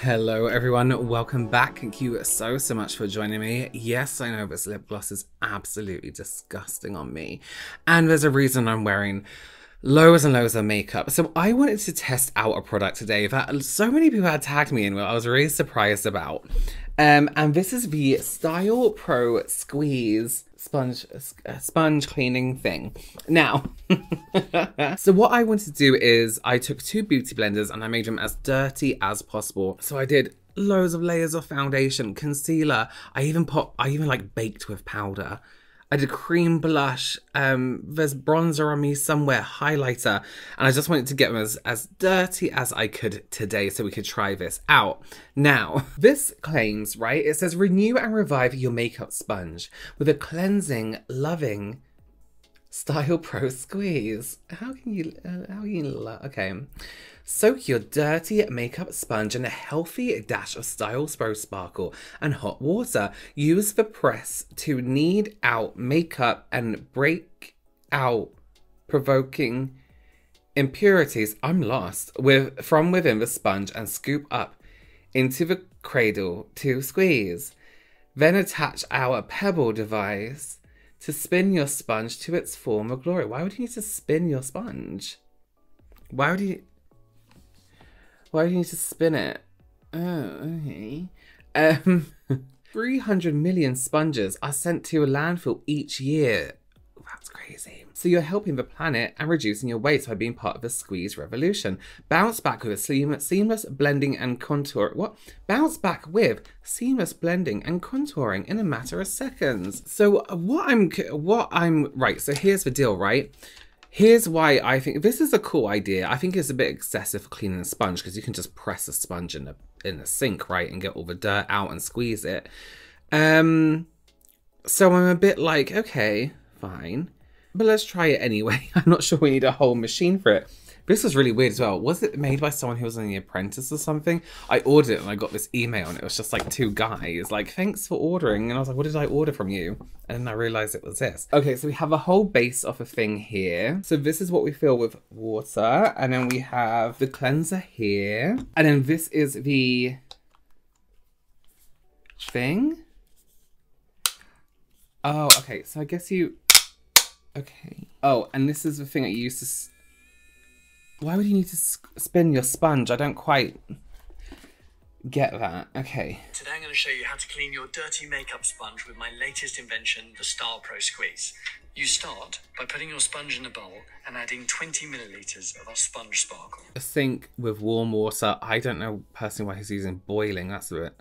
Hello everyone, welcome back. Thank you so much for joining me. Yes, I know this lip gloss is absolutely disgusting on me, and there's a reason I'm wearing loads and loads of makeup. So I wanted to test out a product today that so many people had tagged me in, what I was really surprised about. And this is the StylPro Squeeze sponge cleaning thing. Now, so what I wanted to do is I took two beauty blenders and I made them as dirty as possible. So I did loads of layers of foundation, concealer. I even like baked with powder. I did cream blush, there's bronzer on me somewhere, highlighter, and I just wanted to get them as dirty as I could today so we could try this out. Now, this claims, right, it says renew and revive your makeup sponge with a cleansing, loving StylPro Squeeze. Okay. Soak your dirty makeup sponge in a healthy dash of StylPro Sparkle and hot water. Use the press to knead out makeup and break out provoking impurities. I'm lost. From within the sponge and scoop up into the cradle to squeeze. Then attach our pebble device to spin your sponge to its former glory. Why would you need to spin your sponge? Why do you need to spin it? Oh, okay. 300 million sponges are sent to a landfill each year. That's crazy. So you're helping the planet and reducing your waste by being part of the squeeze revolution. Bounce back with a seamless blending and contour. What? Bounce back with seamless blending and contouring in a matter of seconds. So right. So here's the deal, right? Here's why I think this is a cool idea. I think it's a bit excessive for cleaning a sponge because you can just press a sponge in the sink, right, and get all the dirt out and squeeze it. So I'm a bit like, okay, fine, but let's try it anyway. I'm not sure we need a whole machine for it. This was really weird as well. Was it made by someone who was on The Apprentice or something? I ordered it and I got this email and it was just like two guys like, thanks for ordering. And I was like, what did I order from you? And then I realized it was this. Okay, so we have a whole base of a thing here. So this is what we fill with water. And then we have the cleanser here. And then this is the thing. Oh, okay. So I guess okay. Oh, and this is the thing that you used to... Why would you need to spin your sponge? I don't quite get that. Okay. Today I'm going to show you how to clean your dirty makeup sponge with my latest invention, the StylPro Squeeze. You start by putting your sponge in a bowl and adding 20 millilitres of our sponge sparkle. A sink with warm water. I don't know personally why he's using boiling. That's a bit.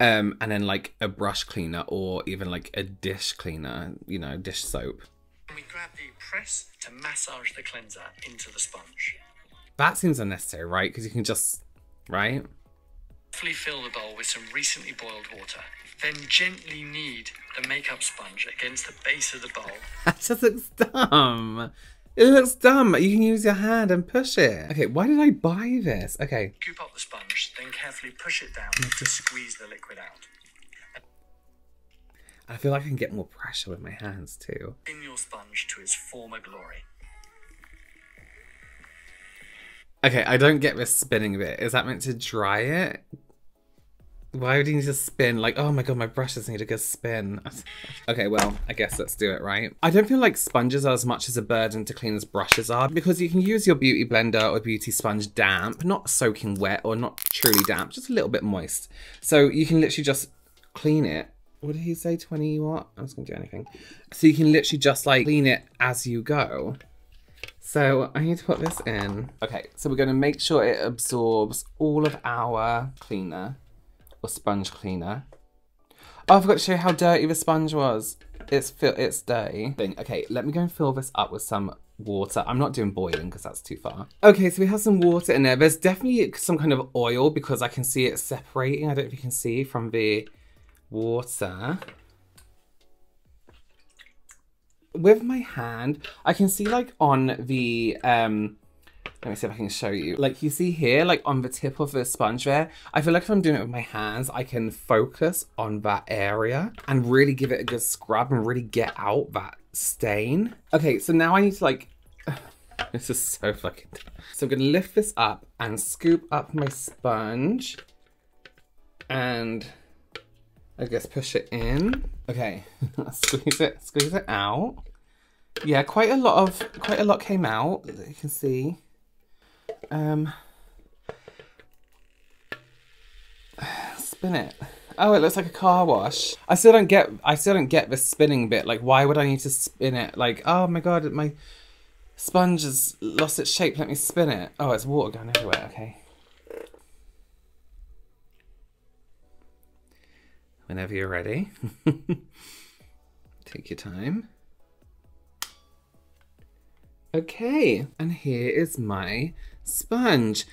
And then like a brush cleaner or even like a dish cleaner, you know, dish soap. And we grab the press to massage the cleanser into the sponge. That seems unnecessary, right? Because you can just, right? Carefully fill the bowl with some recently boiled water. Then gently knead the makeup sponge against the base of the bowl. That just looks dumb. It looks dumb. You can use your hand and push it. Okay, why did I buy this? Okay. Scoop up the sponge, then carefully push it down to squeeze the liquid out. I feel like I can get more pressure with my hands too. Spin your sponge to its former glory. Okay, I don't get this spinning bit. Is that meant to dry it? Why would you need to spin? Like, oh my god, my brushes need a good spin. Okay, well, I guess let's do it, right? I don't feel like sponges are as much as a burden to clean as brushes are, because you can use your beauty blender or beauty sponge damp, not soaking wet or not truly damp, just a little bit moist. So you can literally just clean it. What did he say, 20 what? I was gonna do anything. So you can literally just like clean it as you go. So I need to put this in. Okay, so we're going to make sure it absorbs all of our cleaner or sponge cleaner. Oh, I forgot to show you how dirty the sponge was. It's dirty. Okay, let me go and fill this up with some water. I'm not doing boiling because that's too far. Okay, so we have some water in there. There's definitely some kind of oil because I can see it separating. I don't know if you can see from the water. With my hand, I can see like on the, let me see if I can show you. Like you see here, like on the tip of the sponge there, I feel like if I'm doing it with my hands, I can focus on that area and really give it a good scrub and really get out that stain. Okay, so now I need to like, this is so fucking, so I'm gonna lift this up and scoop up my sponge And I guess push it in. Okay, squeeze it out. Yeah, quite a lot came out, you can see. Spin it. Oh, it looks like a car wash. I still don't get the spinning bit. Like, why would I need to spin it? Like, oh my god, my sponge has lost its shape. Let me spin it. Oh, it's water going everywhere. Okay. Whenever you're ready. Take your time. Okay, and here is my sponge.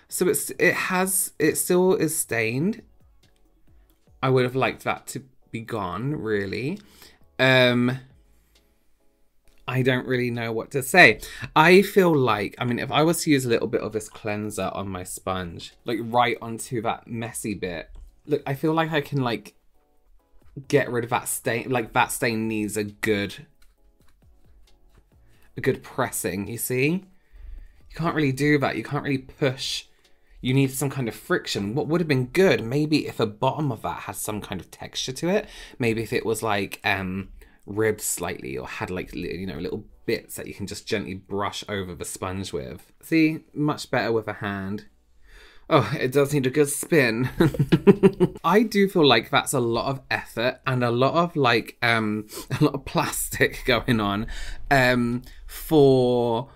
So it still is stained. I would have liked that to be gone, really. I don't really know what to say. I feel like, I mean, if I was to use a little bit of this cleanser on my sponge, like right onto that messy bit, look, I feel like I can like get rid of that stain. Like that stain needs a good pressing, you see? You can't really do that. You can't really push. You need some kind of friction. What would have been good, maybe if the bottom of that had some kind of texture to it. Maybe if it was like ribbed slightly or had like, you know, little bits that you can just gently brush over the sponge with. See, much better with a hand. Oh, it does need a good spin. I do feel like that's a lot of effort and a lot of like, a lot of plastic going on for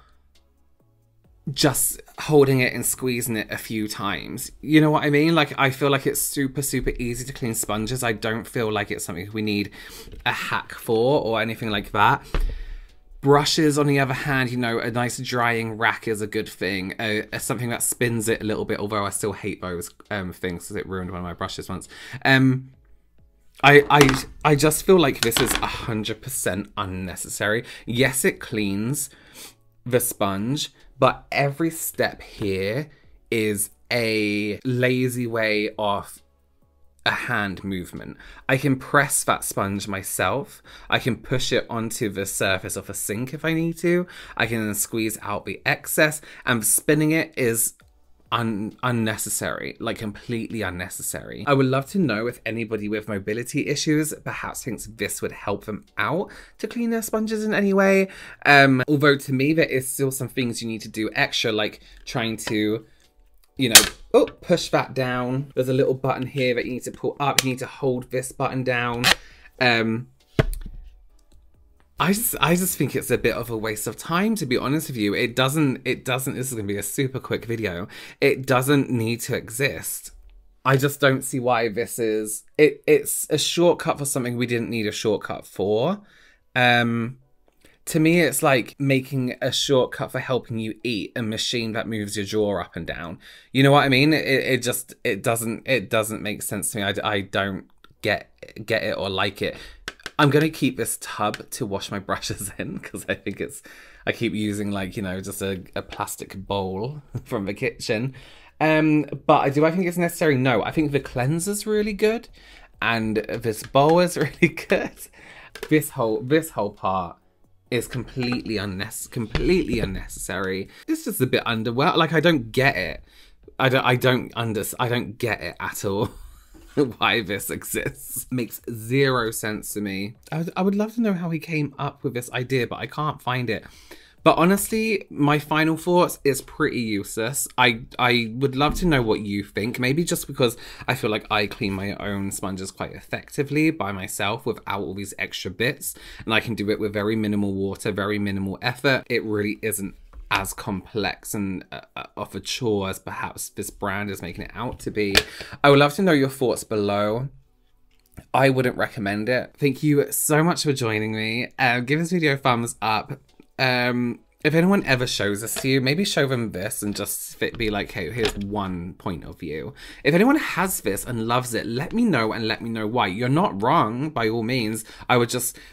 just holding it and squeezing it a few times. You know what I mean? Like, I feel like it's super, super easy to clean sponges. I don't feel like it's something we need a hack for or anything like that. Brushes, on the other hand, you know, a nice drying rack is a good thing. Something that spins it a little bit, although I still hate those things because it ruined one of my brushes once. I just feel like this is 100% unnecessary. Yes, it cleans the sponge, but every step here is a lazy way of a hand movement. I can press that sponge myself. I can push it onto the surface of a sink if I need to. I can then squeeze out the excess, and spinning it is unnecessary, like completely unnecessary. I would love to know if anybody with mobility issues perhaps thinks this would help them out to clean their sponges in any way. Although to me, there is still some things you need to do extra, like trying to, you know, push that down. There's a little button here that you need to pull up. You need to hold this button down. I just think it's a bit of a waste of time, to be honest with you. It doesn't, this is going to be a super quick video. It doesn't need to exist. I just don't see why this is, it's a shortcut for something we didn't need a shortcut for. To me, it's like making a shortcut for helping you eat a machine that moves your jaw up and down. You know what I mean? It doesn't make sense to me. I don't get it or like it. I'm going to keep this tub to wash my brushes in because I think I keep using like, you know, just a plastic bowl from the kitchen. But do I think it's necessary? No, I think the cleanser's really good and this bowl is really good. This whole part is completely unnecessary. It's just a bit underwhelming. Like, I don't get it. I don't get it at all. Why this exists. Makes zero sense to me. I would love to know how he came up with this idea, but I can't find it. But honestly, my final thoughts is pretty useless. I would love to know what you think. Maybe just because I feel like I clean my own sponges quite effectively by myself without all these extra bits. And I can do it with very minimal water, very minimal effort. It really isn't as complex and of a chore as perhaps this brand is making it out to be. I would love to know your thoughts below. I wouldn't recommend it. Thank you so much for joining me. Give this video a thumbs up. If anyone ever shows this to you, maybe show them this and just be like, hey, here's one point of view. If anyone has this and loves it, let me know and let me know why. You're not wrong, by all means.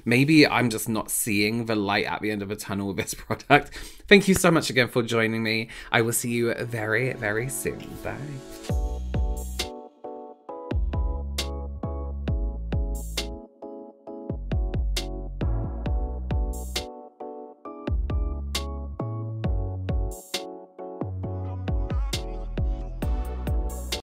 Maybe I'm just not seeing the light at the end of the tunnel with this product. Thank you so much again for joining me. I will see you very, very soon. Bye.